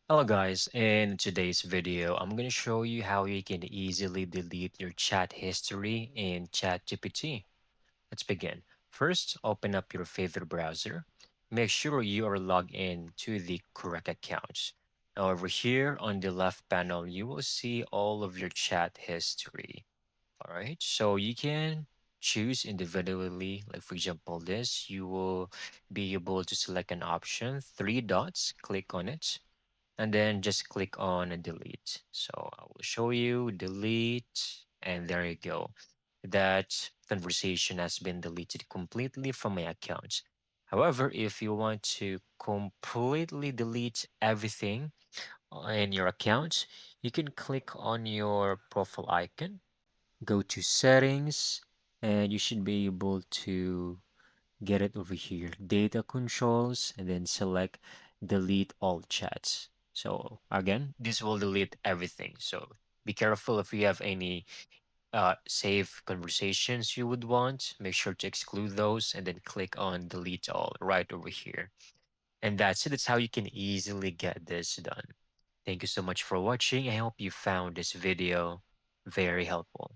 Hello guys, in today's video, I'm going to show you how you can easily delete your chat history in ChatGPT. Let's begin. First, open up your favorite browser. Make sure you are logged in to the correct accounts. Now over here on the left panel, you will see all of your chat history. All right, so you can choose individually, like for example, this, you will be able to select an option, three dots, click on it and then just click on delete. So I will show you delete, and there you go. That conversation has been deleted completely from my account. However, if you want to completely delete everything in your account, you can click on your profile icon, go to settings, and you should be able to get it over here, data controls, and then select delete all chats. So again, this will delete everything. So be careful if you have any save conversations you would want. Make sure to exclude those and then click on delete all right over here. And that's it. That's how you can easily get this done. Thank you so much for watching. I hope you found this video very helpful.